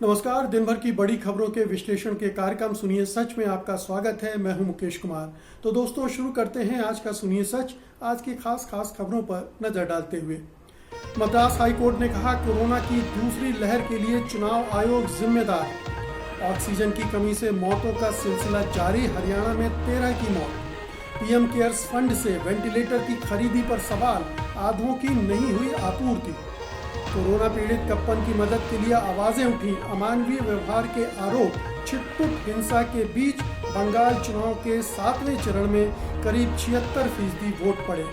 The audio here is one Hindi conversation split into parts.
नमस्कार। दिन भर की बड़ी खबरों के विश्लेषण के कार्यक्रम सुनिए सच में आपका स्वागत है। मैं हूं मुकेश कुमार। तो दोस्तों, शुरू करते हैं आज का सुनिए सच। आज की खास खबरों पर नजर डालते हुए मद्रास हाई कोर्ट ने कहा, कोरोना की दूसरी लहर के लिए चुनाव आयोग जिम्मेदार। ऑक्सीजन की कमी से मौतों का सिलसिला जारी। हरियाणा में 13 की मौत। पीएम केयर्स फंड से वेंटिलेटर की खरीदी पर सवाल, आधों की नहीं हुई आपूर्ति। कोरोना पीड़ित कप्पन की मदद के लिए आवाजें उठी। अमानवीय व्यवहार के आरोप। छिटपुट हिंसा के बीच बंगाल चुनाव के 7वें चरण में करीब 76% वोट पड़े।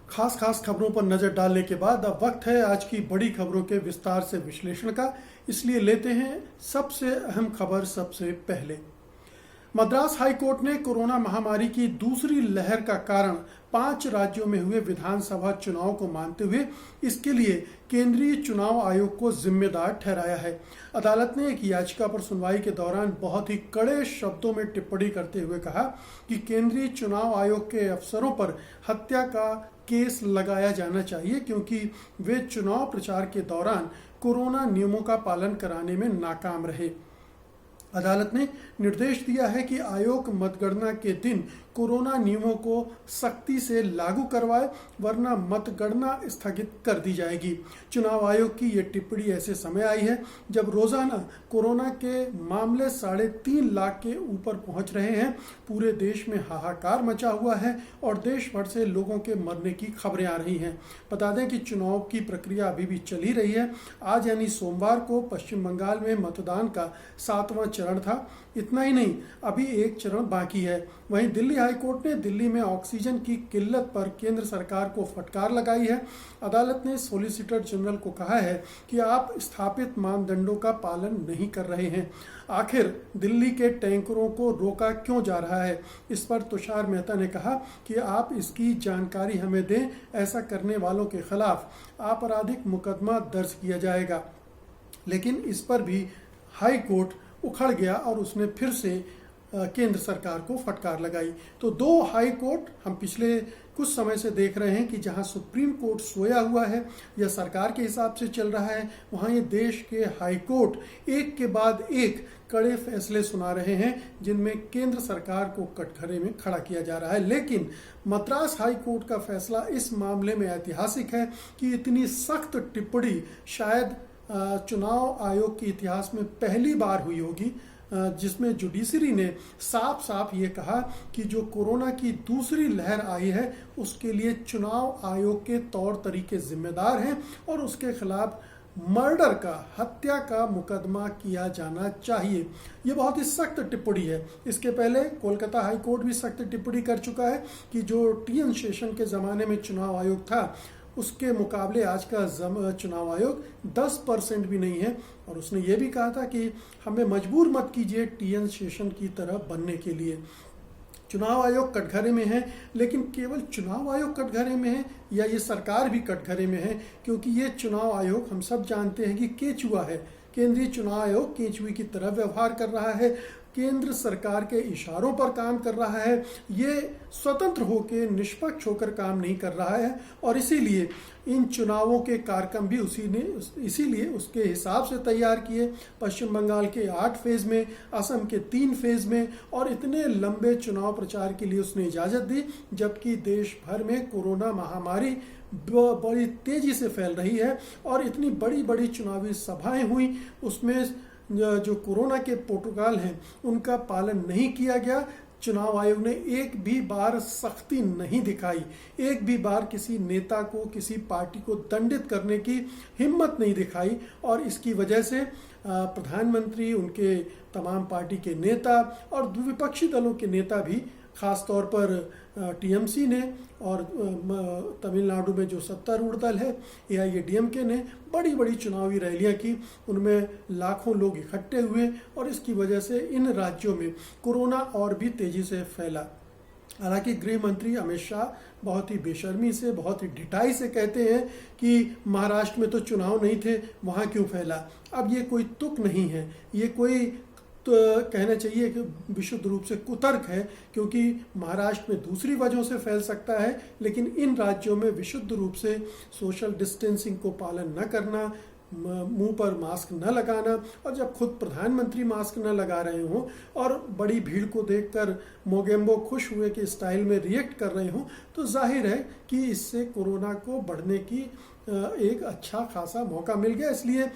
खास खबरों पर नजर डालने के बाद अब वक्त है आज की बड़ी खबरों के विस्तार से विश्लेषण का। इसलिए लेते हैं सबसे अहम खबर सबसे पहले। मद्रास हाई कोर्ट ने कोरोना महामारी की दूसरी लहर का कारण 5 राज्यों में हुए विधानसभा चुनाव को मानते हुए इसके लिए केंद्रीय चुनाव आयोग को जिम्मेदार ठहराया है। अदालत ने एक याचिका पर सुनवाई के दौरान बहुत ही कड़े शब्दों में टिप्पणी करते हुए कहा कि केंद्रीय चुनाव आयोग के अफसरों पर हत्या का केस लगाया जाना चाहिए, क्योंकि वे चुनाव प्रचार के दौरान कोरोना नियमों का पालन कराने में नाकाम रहे। अदालत ने निर्देश दिया है कि आयोग मतगणना के दिन कोरोना नियमों को सख्ती से लागू करवाए, वरना मतगणना स्थगित कर दी जाएगी। चुनाव आयोग की ये टिप्पणी ऐसे समय आई है जब रोजाना कोरोना के मामले 3.5 लाख के ऊपर पहुंच रहे हैं। पूरे देश में हाहाकार मचा हुआ है और देश भर से लोगों के मरने की खबरें आ रही हैं। बता दें कि चुनाव की प्रक्रिया अभी भी चल ही रही है। आज यानी सोमवार को पश्चिम बंगाल में मतदान का 7वां चरण था। इतना ही नहीं, अभी एक चरण बाकी है। वहीं दिल्ली हाईकोर्ट ने दिल्ली में ऑक्सीजन की किल्लत पर केंद्र सरकार को फटकार लगाई है। अदालत ने सॉलिसिटर जनरल को कहा है कि आप स्थापित मानदंडों का पालन नहीं कर रहे हैं। आखिर दिल्ली के टैंकरों को रोका क्यों जा रहा है? इस पर तुषार मेहता ने कहा कि आप इसकी जानकारी हमें दें, ऐसा करने वालों के खिलाफ आपराधिक मुकदमा दर्ज किया जाएगा। लेकिन इस पर भी हाई कोर्ट उखड़ गया और उसने फिर से केंद्र सरकार को फटकार लगाई। तो 2 हाई कोर्ट हम पिछले कुछ समय से देख रहे हैं कि जहां सुप्रीम कोर्ट सोया हुआ है या सरकार के हिसाब से चल रहा है, वहां ये देश के हाई कोर्ट एक के बाद एक कड़े फैसले सुना रहे हैं, जिनमें केंद्र सरकार को कटघरे में खड़ा किया जा रहा है। लेकिन मद्रास हाई कोर्ट का फैसला इस मामले में ऐतिहासिक है कि इतनी सख्त टिप्पणी शायद चुनाव आयोग के इतिहास में पहली बार हुई होगी, जिसमें जुडिशरी ने साफ साफ ये कहा कि जो कोरोना की दूसरी लहर आई है उसके लिए चुनाव आयोग के तौर तरीके जिम्मेदार हैं और उसके खिलाफ मर्डर का, हत्या का मुकदमा किया जाना चाहिए। ये बहुत ही सख्त टिप्पणी है। इसके पहले कोलकाता हाई कोर्ट भी सख्त टिप्पणी कर चुका है कि जो टीएन शेषन के ज़माने में चुनाव आयोग था उसके मुकाबले आज का चुनाव आयोग 10% भी नहीं है। और उसने ये भी कहा था कि हमें मजबूर मत कीजिए टीएन शेषन की तरह बनने के लिए। चुनाव आयोग कटघरे में है, लेकिन केवल चुनाव आयोग कटघरे में है या ये सरकार भी कटघरे में है? क्योंकि ये चुनाव आयोग हम सब जानते हैं कि केचुआ है। केंद्रीय चुनाव आयोग केंचुए की तरह व्यवहार कर रहा है, केंद्र सरकार के इशारों पर काम कर रहा है। ये स्वतंत्र होकर, निष्पक्ष होकर काम नहीं कर रहा है और इसीलिए इन चुनावों के कार्यक्रम भी इसीलिए उसके हिसाब से तैयार किए। पश्चिम बंगाल के 8 फेज में, असम के 3 फेज में और इतने लंबे चुनाव प्रचार के लिए उसने इजाजत दी, जबकि देश भर में कोरोना महामारी बड़ी तेजी से फैल रही है और इतनी बड़ी बड़ी चुनावी सभाएं हुई, उसमें जो कोरोना के प्रोटोकॉल हैं उनका पालन नहीं किया गया। चुनाव आयोग ने एक भी बार सख्ती नहीं दिखाई, एक भी बार किसी नेता को, किसी पार्टी को दंडित करने की हिम्मत नहीं दिखाई और इसकी वजह से प्रधानमंत्री, उनके तमाम पार्टी के नेता और विपक्षी दलों के नेता भी, खास तौर पर टीएमसी ने और तमिलनाडु में जो सत्तारूढ़ दल है एआईएडीएमके ने बड़ी बड़ी चुनावी रैलियां की, उनमें लाखों लोग इकट्ठे हुए और इसकी वजह से इन राज्यों में कोरोना और भी तेजी से फैला। हालांकि गृह मंत्री अमित शाह बहुत ही बेशर्मी से, बहुत ही ढिठाई से कहते हैं कि महाराष्ट्र में तो चुनाव नहीं थे, वहां क्यों फैला। अब ये कोई तुक नहीं है, ये कोई तो कहना चाहिए कि विशुद्ध रूप से कुतर्क है, क्योंकि महाराष्ट्र में दूसरी वजहों से फैल सकता है, लेकिन इन राज्यों में विशुद्ध रूप से सोशल डिस्टेंसिंग को पालन न करना, मुंह पर मास्क न लगाना, और जब खुद प्रधानमंत्री मास्क न लगा रहे हों और बड़ी भीड़ को देखकर मोगेम्बो खुश हुए के स्टाइल में रिएक्ट कर रहे हों, तो जाहिर है कि इससे कोरोना को बढ़ने की एक अच्छा खासा मौका मिल गया। इसलिए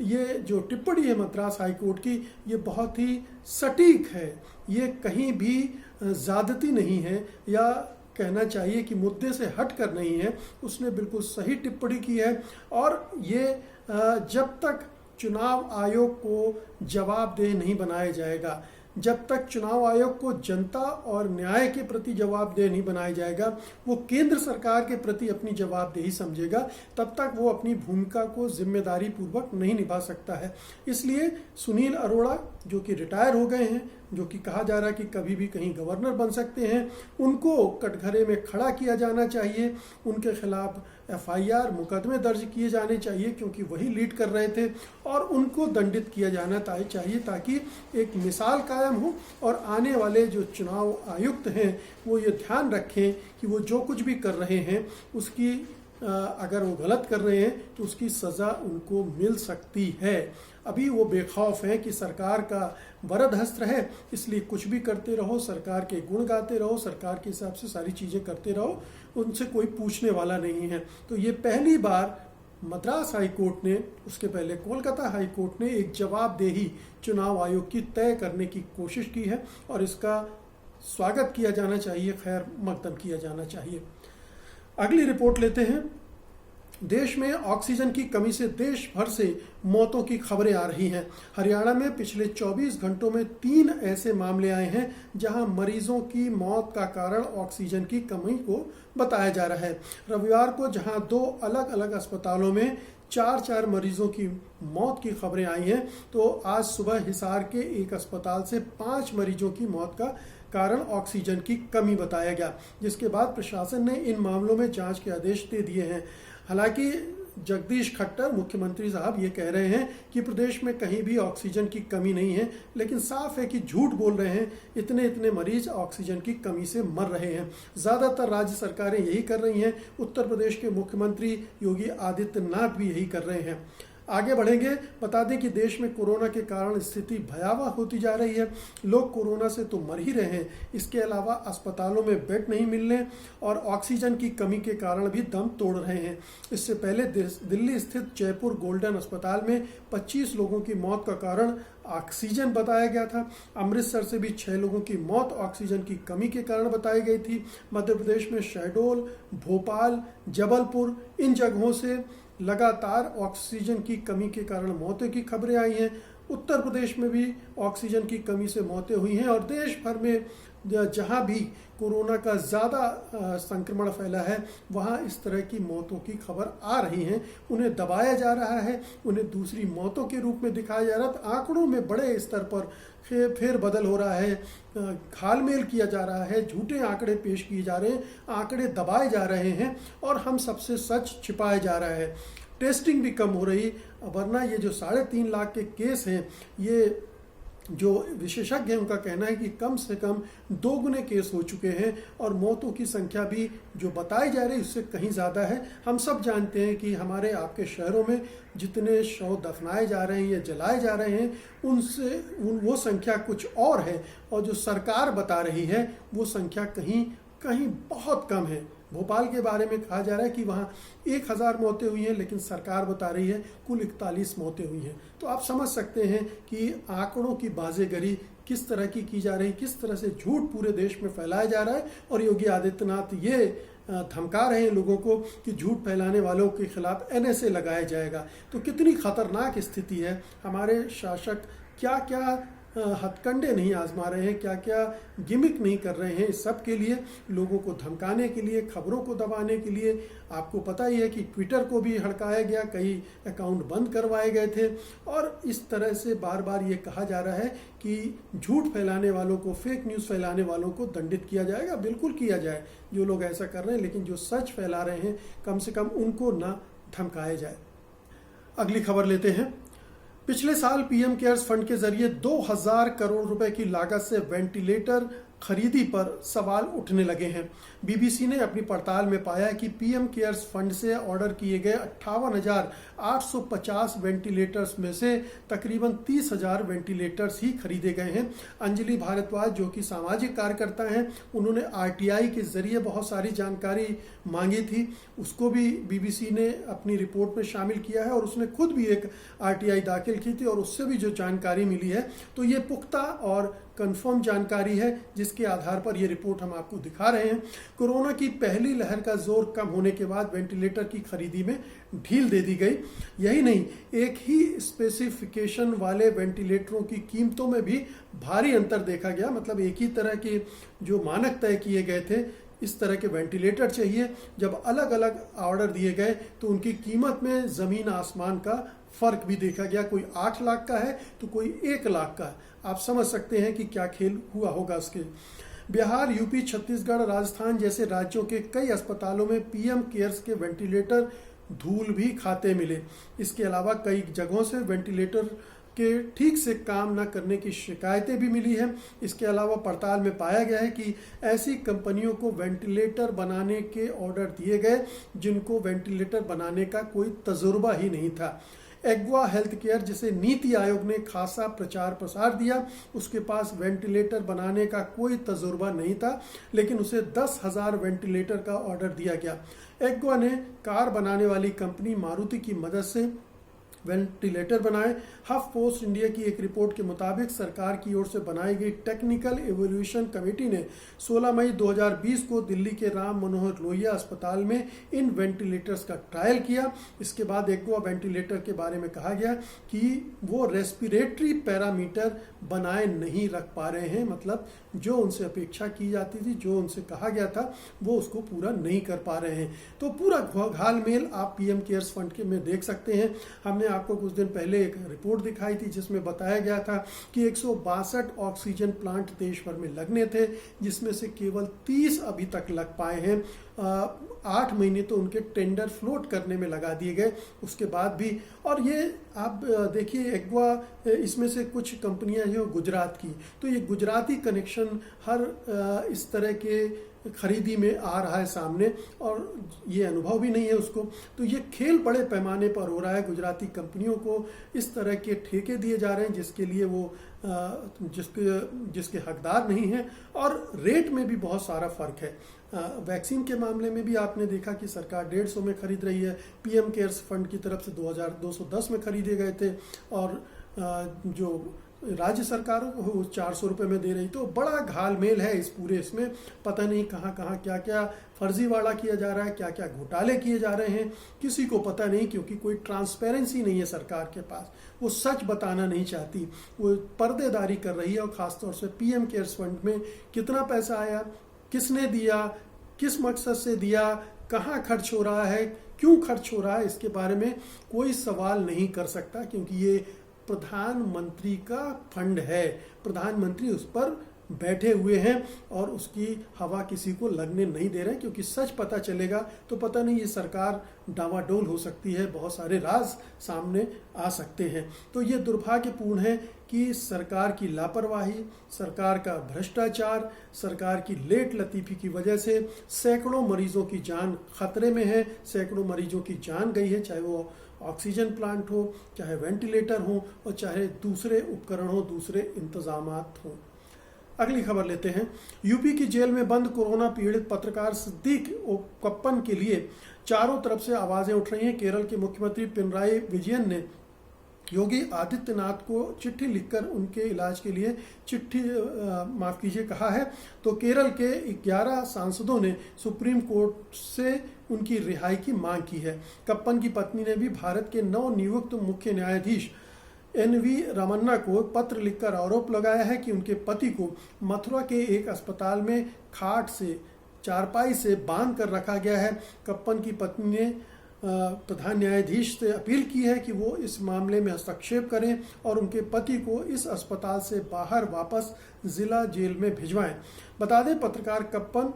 ये जो टिप्पणी है मद्रास हाईकोर्ट की, ये बहुत ही सटीक है, ये कहीं भी ज़्यादती नहीं है या कहना चाहिए कि मुद्दे से हट कर नहीं है। उसने बिल्कुल सही टिप्पणी की है, और ये जब तक चुनाव आयोग को जवाबदेह नहीं बनाया जाएगा, जब तक चुनाव आयोग को जनता और न्याय के प्रति जवाबदेह नहीं बनाया जाएगा, वो केंद्र सरकार के प्रति अपनी जवाबदेही समझेगा, तब तक वो अपनी भूमिका को जिम्मेदारी पूर्वक नहीं निभा सकता है। इसलिए सुनील अरोड़ा जो कि रिटायर हो गए हैं, जो कि कहा जा रहा है कि कभी भी कहीं गवर्नर बन सकते हैं, उनको कटघरे में खड़ा किया जाना चाहिए, उनके खिलाफ FIR मुकदमे दर्ज किए जाने चाहिए क्योंकि वही लीड कर रहे थे, और उनको दंडित किया जाना चाहिए ताकि एक मिसाल कायम हो और आने वाले जो चुनाव आयुक्त हैं वो ये ध्यान रखें कि वो जो कुछ भी कर रहे हैं उसकी अगर वो गलत कर रहे हैं तो उसकी सज़ा उनको मिल सकती है। अभी वो बेखौफ हैं कि सरकार का वरदहस्त है, इसलिए कुछ भी करते रहो, सरकार के गुण गाते रहो, सरकार के हिसाब से सारी चीज़ें करते रहो, उनसे कोई पूछने वाला नहीं है। तो ये पहली बार मद्रास हाई कोर्ट ने, उसके पहले कोलकाता हाई कोर्ट ने एक जवाबदेही चुनाव आयोग की तय करने की कोशिश की है, और इसका स्वागत किया जाना चाहिए, खैर मकदम किया जाना चाहिए। अगली रिपोर्ट लेते हैं। देश में ऑक्सीजन की कमी से देश भर से मौतों की खबरें आ रही हैं। हरियाणा में पिछले 24 घंटों में 3 ऐसे मामले आए हैं जहां मरीजों की मौत का कारण ऑक्सीजन की कमी को बताया जा रहा है। रविवार को जहां 2 अलग अलग अस्पतालों में 4 मरीजों की मौत की खबरें आई हैं, तो आज सुबह हिसार के एक अस्पताल से 5 मरीजों की मौत का कारण ऑक्सीजन की कमी बताया गया, जिसके बाद प्रशासन ने इन मामलों में जांच के आदेश दे दिए हैं। हालांकि जगदीश खट्टर मुख्यमंत्री साहब ये कह रहे हैं कि प्रदेश में कहीं भी ऑक्सीजन की कमी नहीं है, लेकिन साफ है कि झूठ बोल रहे हैं। इतने मरीज ऑक्सीजन की कमी से मर रहे हैं। ज़्यादातर राज्य सरकारें यही कर रही हैं। उत्तर प्रदेश के मुख्यमंत्री योगी आदित्यनाथ भी यही कर रहे हैं। आगे बढ़ेंगे, बता दें कि देश में कोरोना के कारण स्थिति भयावह होती जा रही है। लोग कोरोना से तो मर ही रहे हैं, इसके अलावा अस्पतालों में बेड नहीं मिलने और ऑक्सीजन की कमी के कारण भी दम तोड़ रहे हैं। इससे पहले दिल्ली स्थित जयपुर गोल्डन अस्पताल में 25 लोगों की मौत का कारण ऑक्सीजन बताया गया था। अमृतसर से भी 6 लोगों की मौत ऑक्सीजन की कमी के कारण बताई गई थी। मध्य प्रदेश में शहडोल, भोपाल, जबलपुर, इन जगहों से लगातार ऑक्सीजन की कमी के कारण मौतों की खबरें आई हैं। उत्तर प्रदेश में भी ऑक्सीजन की कमी से मौतें हुई हैं, और देश भर में जहां भी कोरोना का ज़्यादा संक्रमण फैला है वहां इस तरह की मौतों की खबर आ रही हैं। उन्हें दबाया जा रहा है, उन्हें दूसरी मौतों के रूप में दिखाया जा रहा है। आंकड़ों में बड़े स्तर पर फेरबदल हो रहा है, घालमेल किया जा रहा है, झूठे आंकड़े पेश किए जा रहे हैं, आंकड़े दबाए जा रहे हैं और हम सबसे सच छिपाया जा रहा है। टेस्टिंग भी कम हो रही, वरना ये जो 3.5 लाख के केस हैं, ये जो विशेषज्ञ हैं उनका कहना है कि कम से कम 2 गुने केस हो चुके हैं, और मौतों की संख्या भी जो बताई जा रही है उससे कहीं ज़्यादा है। हम सब जानते हैं कि हमारे आपके शहरों में जितने शव दफनाए जा रहे हैं या जलाए जा रहे हैं, वो संख्या कुछ और है, और जो सरकार बता रही है वो संख्या कहीं बहुत कम है। भोपाल के बारे में कहा जा रहा है कि वहाँ 1000 मौतें हुई हैं, लेकिन सरकार बता रही है कुल 41 मौतें हुई हैं। तो आप समझ सकते हैं कि आंकड़ों की बाजीगरी किस तरह की जा रही, किस तरह से झूठ पूरे देश में फैलाया जा रहा है, और योगी आदित्यनाथ ये धमका रहे हैं लोगों को कि झूठ फैलाने वालों के खिलाफ NSA लगाया जाएगा। तो कितनी खतरनाक स्थिति है। हमारे शासक क्या क्या हथकंडे नहीं आजमा रहे हैं, क्या क्या गिमिक नहीं कर रहे हैं, इस सब के लिए, लोगों को धमकाने के लिए, खबरों को दबाने के लिए। आपको पता ही है कि ट्विटर को भी हड़काया गया, कई अकाउंट बंद करवाए गए थे, और इस तरह से बार बार ये कहा जा रहा है कि झूठ फैलाने वालों को, फेक न्यूज़ फैलाने वालों को दंडित किया जाएगा। बिल्कुल किया जाए, जो लोग ऐसा कर रहे हैं, लेकिन जो सच फैला रहे हैं कम से कम उनको ना धमकाया जाए। अगली खबर लेते हैं। पिछले साल PM केयर्स फंड के जरिए 2000 करोड़ रुपए की लागत से वेंटिलेटर खरीदी पर सवाल उठने लगे हैं। बीबीसी ने अपनी पड़ताल में पाया कि पीएम केयर्स फंड से ऑर्डर किए गए 58,850 वेंटिलेटर्स में से तकरीबन 30,000 वेंटिलेटर्स ही खरीदे गए हैं। अंजलि भारद्वाज जो कि सामाजिक कार्यकर्ता हैं, उन्होंने आरटीआई के जरिए बहुत सारी जानकारी मांगी थी, उसको भी बीबीसी ने अपनी रिपोर्ट में शामिल किया है और उसने खुद भी एक आरटीआई दाखिल की थी और उससे भी जो जानकारी मिली है तो ये पुख्ता और कंफर्म जानकारी है जिसके आधार पर ये रिपोर्ट हम आपको दिखा रहे हैं। कोरोना की पहली लहर का जोर कम होने के बाद वेंटिलेटर की खरीदी में ढील दे दी गई। यही नहीं, एक ही स्पेसिफिकेशन वाले वेंटिलेटरों की कीमतों में भी भारी अंतर देखा गया। मतलब एक ही तरह के जो मानक तय किए गए थे, इस तरह के वेंटिलेटर चाहिए, जब अलग अलग ऑर्डर दिए गए तो उनकी कीमत में ज़मीन आसमान का फर्क भी देखा गया। कोई 8 लाख का है तो कोई 1 लाख का। आप समझ सकते हैं कि क्या खेल हुआ होगा उसके। बिहार, यूपी, छत्तीसगढ़, राजस्थान जैसे राज्यों के कई अस्पतालों में पीएम केयर्स के वेंटिलेटर धूल भी खाते मिले। इसके अलावा कई जगहों से वेंटिलेटर के ठीक से काम न करने की शिकायतें भी मिली हैं। इसके अलावा पड़ताल में पाया गया है कि ऐसी कंपनियों को वेंटिलेटर बनाने के ऑर्डर दिए गए जिनको वेंटिलेटर बनाने का कोई तजुर्बा ही नहीं था। एग्वा हेल्थ केयर, जिसे नीति आयोग ने खासा प्रचार प्रसार दिया, उसके पास वेंटिलेटर बनाने का कोई तजुर्बा नहीं था, लेकिन उसे 10,000 वेंटिलेटर का ऑर्डर दिया गया। एग्वा ने कार बनाने वाली कंपनी मारुति की मदद से वेंटिलेटर बनाए। हफ पोस्ट इंडिया की एक रिपोर्ट के मुताबिक सरकार की ओर से बनाई गई टेक्निकल एवोल्यूशन कमेटी ने 16 मई 2020 को दिल्ली के राम मनोहर लोहिया अस्पताल में इन वेंटिलेटर्स का ट्रायल किया। इसके बाद एग्वा वेंटिलेटर के बारे में कहा गया कि वो रेस्पिरेटरी पैरामीटर बनाए नहीं रख पा रहे हैं, मतलब जो उनसे अपेक्षा की जाती थी, जो उनसे कहा गया था, वो उसको पूरा नहीं कर पा रहे हैं। तो पूरा घालमेल आप पीएम केयर्स फंड के में देख सकते हैं। हमने आपको कुछ दिन पहले एक रिपोर्ट दिखाई थी जिसमें बताया गया था कि 162 ऑक्सीजन प्लांट देश भर में लगने थे, जिसमें से केवल 30 अभी तक लग पाए हैं। 8 महीने तो उनके टेंडर फ्लोट करने में लगा दिए गए, उसके बाद भी। और ये आप देखिए, एग्वा इसमें से कुछ कंपनियां हैं गुजरात की, तो ये गुजराती कनेक्शन हर इस तरह के खरीदी में आ रहा है सामने, और ये अनुभव भी नहीं है उसको। तो ये खेल बड़े पैमाने पर हो रहा है। गुजराती कंपनियों को इस तरह के ठेके दिए जा रहे हैं जिसके लिए वो जिसके हकदार नहीं हैं, और रेट में भी बहुत सारा फर्क है। वैक्सीन के मामले में भी आपने देखा कि सरकार 150 में खरीद रही है, पीएम केयर्स फंड की तरफ से 2210 में खरीदे गए थे, और जो राज्य सरकार वो 400 रुपये में दे रही। तो बड़ा घालमेल है इस पूरे, इसमें पता नहीं कहाँ कहाँ क्या क्या फर्जीवाड़ा किया जा रहा है, क्या क्या घोटाले किए जा रहे हैं, किसी को पता नहीं, क्योंकि कोई ट्रांसपेरेंसी नहीं है सरकार के पास। वो सच बताना नहीं चाहती, वो पर्देदारी कर रही है। और ख़ासतौर से पीएम केयर्स फंड में कितना पैसा आया, किसने दिया, किस मकसद से दिया, कहाँ खर्च हो रहा है, क्यों खर्च हो रहा है, इसके बारे में कोई सवाल नहीं कर सकता, क्योंकि ये प्रधानमंत्री का फंड है। प्रधानमंत्री उस पर बैठे हुए हैं और उसकी हवा किसी को लगने नहीं दे रहे, क्योंकि सच पता चलेगा तो पता नहीं ये सरकार डावाडोल हो सकती है, बहुत सारे राज सामने आ सकते हैं। तो ये दुर्भाग्यपूर्ण है कि सरकार की लापरवाही, सरकार का भ्रष्टाचार, सरकार की लेट लतीफ़ी की वजह से सैकड़ों मरीजों की जान खतरे में है, सैकड़ों मरीजों की जान गई है, चाहे वो ऑक्सीजन प्लांट हो, चाहे वेंटिलेटर हो, और चाहे दूसरे उपकरण हो, दूसरे इंतजामात हों। अगली खबर लेते हैं। यूपी की जेल में बंद कोरोना पीड़ित पत्रकार सिद्दीक कप्पन के लिए चारों तरफ से आवाजें उठ रही हैं। केरल के मुख्यमंत्री पिनराई विजयन ने योगी आदित्यनाथ को चिट्ठी लिखकर उनके इलाज के लिए कहा है। तो केरल के 11 सांसदों ने सुप्रीम कोर्ट से उनकी रिहाई की मांग की है। कप्पन की पत्नी ने भी भारत के नवनियुक्त मुख्य न्यायाधीश NV रमन्ना को पत्र लिखकर आरोप लगाया है कि उनके पति को मथुरा के एक अस्पताल में खाट से, चारपाई से बांध कर रखा गया है। कप्पन की पत्नी ने प्रधान न्यायाधीश से अपील की है कि वो इस मामले में हस्तक्षेप करें और उनके पति को इस अस्पताल से बाहर वापस जिला जेल में भिजवाएं। बता दें, पत्रकार कप्पन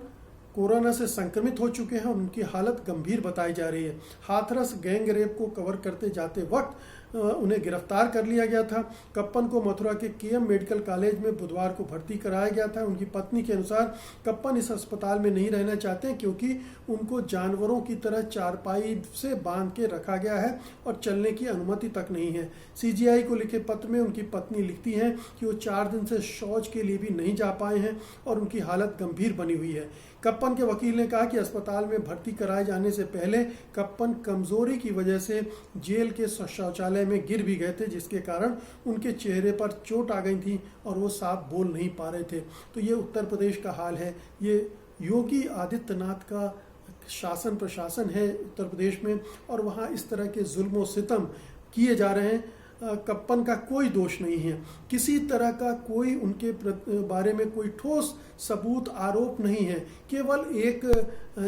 कोरोना से संक्रमित हो चुके हैं और उनकी हालत गंभीर बताई जा रही है। हाथरस गैंग रेप को कवर करते जाते वक्त उन्हें गिरफ्तार कर लिया गया था। कप्पन को मथुरा के केएम मेडिकल कॉलेज में बुधवार को भर्ती कराया गया था। उनकी पत्नी के अनुसार कप्पन इस अस्पताल में नहीं रहना चाहते क्योंकि उनको जानवरों की तरह चारपाई से बांध के रखा गया है और चलने की अनुमति तक नहीं है। सीजीआई को लिखे पत्र में उनकी पत्नी लिखती हैं कि वो 4 दिन से शौच के लिए भी नहीं जा पाए हैं और उनकी हालत गंभीर बनी हुई है। कप्पन के वकील ने कहा कि अस्पताल में भर्ती कराए जाने से पहले कप्पन कमजोरी की वजह से जेल के शौचालय में गिर भी गए थे, जिसके कारण उनके चेहरे पर चोट आ गई थी और वो साफ बोल नहीं पा रहे थे। तो ये उत्तर प्रदेश का हाल है। ये योगी आदित्यनाथ का शासन प्रशासन है उत्तर प्रदेश में और वहाँ इस तरह के जुल्म और सितम किए जा रहे हैं। कप्पन का कोई दोष नहीं है, किसी तरह का कोई उनके बारे में कोई ठोस सबूत आरोप नहीं है। केवल एक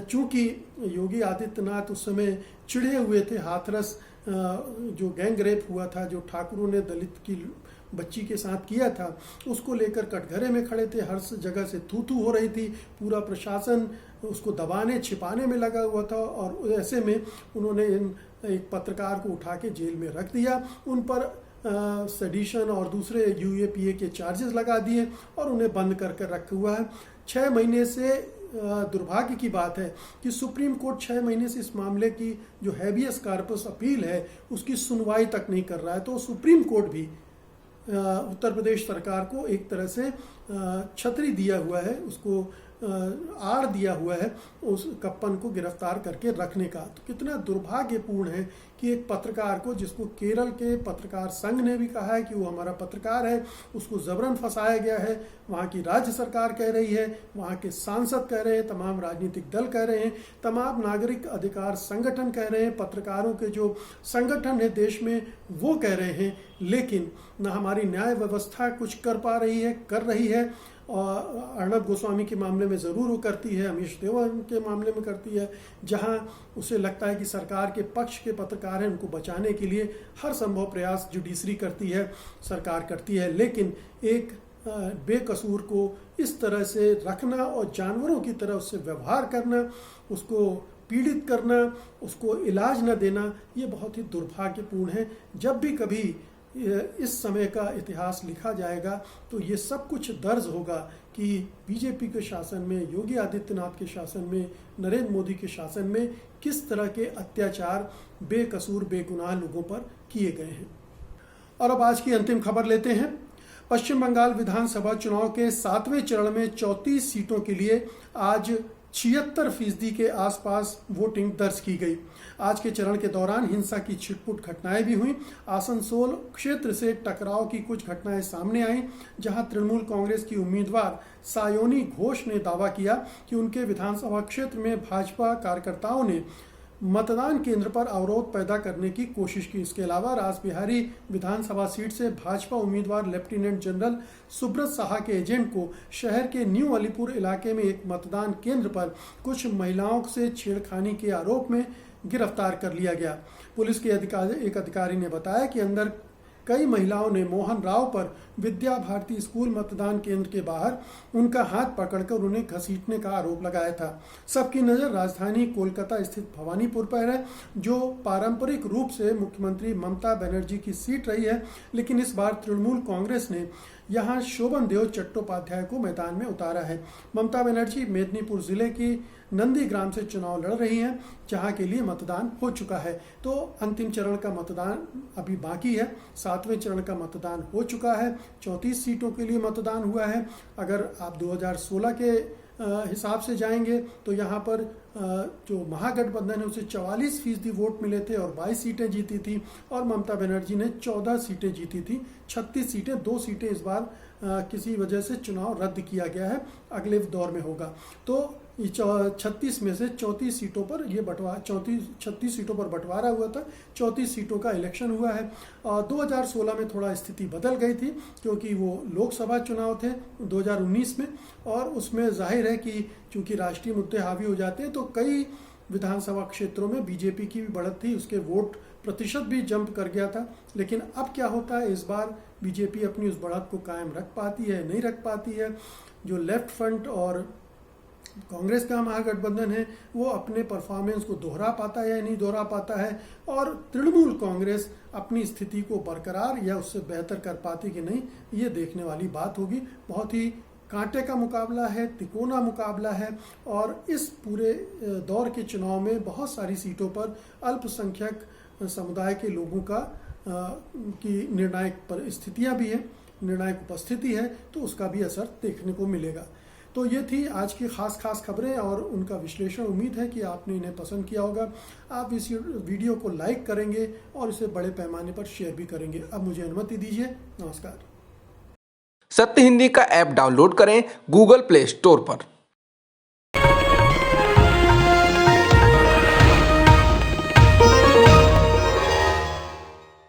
चूंकि योगी आदित्यनाथ उस समय चिढ़े हुए थे, हाथरस जो गैंग रेप हुआ था, जो ठाकुरों ने दलित की बच्ची के साथ किया था, उसको लेकर कटघरे में खड़े थे। हर जगह से थू थू हो रही थी, पूरा प्रशासन उसको दबाने छिपाने में लगा हुआ था और ऐसे में उन्होंने एक पत्रकार को उठा के जेल में रख दिया। उन पर सेडिशन और दूसरे यूएपीए के चार्जेस लगा दिए और उन्हें बंद कर रखा हुआ है। 6 महीने से दुर्भाग्य की बात है कि सुप्रीम कोर्ट 6 महीने से इस मामले की जो हैबियस कॉर्पस अपील है उसकी सुनवाई तक नहीं कर रहा है। तो सुप्रीम कोर्ट भी उत्तर प्रदेश सरकार को एक तरह से छतरी दिया हुआ है, उसको आड़ दिया हुआ है उस कप्पन को गिरफ्तार करके रखने का। तो कितना दुर्भाग्यपूर्ण है कि एक पत्रकार को, जिसको केरल के पत्रकार संघ ने भी कहा है कि वो हमारा पत्रकार है, उसको जबरन फंसाया गया है। वहाँ की राज्य सरकार कह रही है, वहाँ के सांसद कह रहे हैं, तमाम राजनीतिक दल कह रहे हैं, तमाम नागरिक अधिकार संगठन कह रहे हैं, पत्रकारों के जो संगठन है देश में वो कह रहे हैं, लेकिन न हमारी न्याय व्यवस्था कुछ कर रही है। और अर्णब गोस्वामी के मामले में ज़रूर वो करती है, अमीश देओल के मामले में करती है, जहां उसे लगता है कि सरकार के पक्ष के पत्रकार हैं, उनको बचाने के लिए हर संभव प्रयास जुडिशरी करती है, सरकार करती है। लेकिन एक बेकसूर को इस तरह से रखना और जानवरों की तरह उससे व्यवहार करना, उसको पीड़ित करना, उसको इलाज न देना, ये बहुत ही दुर्भाग्यपूर्ण है। जब भी कभी इस समय का इतिहास लिखा जाएगा तो ये सब कुछ दर्ज होगा कि बीजेपी के शासन में, योगी आदित्यनाथ के शासन में, नरेंद्र मोदी के शासन में किस तरह के अत्याचार बेकसूर बेगुनाह लोगों पर किए गए हैं। और अब आज की अंतिम खबर लेते हैं। पश्चिम बंगाल विधानसभा चुनाव के 7वें चरण में 34 सीटों के लिए आज 76% के आसपास वोटिंग दर्ज की गई। आज के चरण के दौरान हिंसा की छिटपुट घटनाएं भी हुई। आसनसोल क्षेत्र से टकराव की कुछ घटनाएं सामने आईं, जहां तृणमूल कांग्रेस की उम्मीदवार सायोनी घोष ने दावा किया कि उनके विधानसभा क्षेत्र में भाजपा कार्यकर्ताओं ने मतदान केंद्र पर अवरोध पैदा करने की कोशिश की। इसके अलावा रासबिहारी विधानसभा सीट से भाजपा उम्मीदवार लेफ्टिनेंट जनरल सुब्रत साहा के एजेंट को शहर के न्यू अलीपुर इलाके में एक मतदान केंद्र पर कुछ महिलाओं से छेड़खानी के आरोप में गिरफ्तार कर लिया गया। पुलिस के एक अधिकारी ने बताया कि अंदर कई महिलाओं ने मोहन राव पर विद्या भारती स्कूल मतदान केंद्र के बाहर उनका हाथ पकड़कर उन्हें घसीटने का आरोप लगाया था। सबकी नज़र राजधानी कोलकाता स्थित भवानीपुर पर है, जो पारंपरिक रूप से मुख्यमंत्री ममता बनर्जी की सीट रही है, लेकिन इस बार तृणमूल कांग्रेस ने यहां शोभनदेव चट्टोपाध्याय को मैदान में उतारा है। ममता बनर्जी मेदिनीपुर जिले की नंदीग्राम से चुनाव लड़ रही हैं, जहां के लिए मतदान हो चुका है। तो अंतिम चरण का मतदान अभी बाकी है। 7वें चरण का मतदान हो चुका है, 34 सीटों के लिए मतदान हुआ है। अगर आप 2016 के हिसाब से जाएंगे तो यहाँ पर जो महागठबंधन है उसे 44% वोट मिले थे और 22 सीटें जीती थी, और ममता बनर्जी ने 14 सीटें जीती थी। 36 सीटें, 2 सीटें इस बार किसी वजह से चुनाव रद्द किया गया है, अगले दौर में होगा। तो 36 में से 34 सीटों पर ये 36 सीटों पर बंटवारा हुआ था, 34 सीटों का इलेक्शन हुआ है। 2016 में थोड़ा स्थिति बदल गई थी क्योंकि वो लोकसभा चुनाव थे 2019 में, और उसमें जाहिर है कि चूंकि राष्ट्रीय मुद्दे हावी हो जाते हैं तो कई विधानसभा क्षेत्रों में बीजेपी की भी बढ़त थी, उसके वोट प्रतिशत भी जंप कर गया था। लेकिन अब क्या होता है, इस बार बीजेपी अपनी उस बढ़त को कायम रख पाती है, नहीं रख पाती है। जो लेफ्ट फ्रंट और कांग्रेस का महागठबंधन है वो अपने परफॉर्मेंस को दोहरा पाता है या नहीं दोहरा पाता है, और तृणमूल कांग्रेस अपनी स्थिति को बरकरार या उससे बेहतर कर पाती कि नहीं, ये देखने वाली बात होगी। बहुत ही कांटे का मुकाबला है, तिकोना मुकाबला है, और इस पूरे दौर के चुनाव में बहुत सारी सीटों पर अल्पसंख्यक समुदाय के लोगों का की निर्णायक परिस्थितियां भी हैं, निर्णायक उपस्थिति है, तो उसका भी असर देखने को मिलेगा। तो ये थी आज की खास खबरें और उनका विश्लेषण। उम्मीद है कि आपने इन्हें पसंद किया होगा। आप इस वीडियो को लाइक करेंगे और इसे बड़े पैमाने पर शेयर भी करेंगे। अब मुझे अनुमति दीजिए। नमस्कार। सत्य हिंदी का ऐप डाउनलोड करें गूगल प्ले स्टोर पर।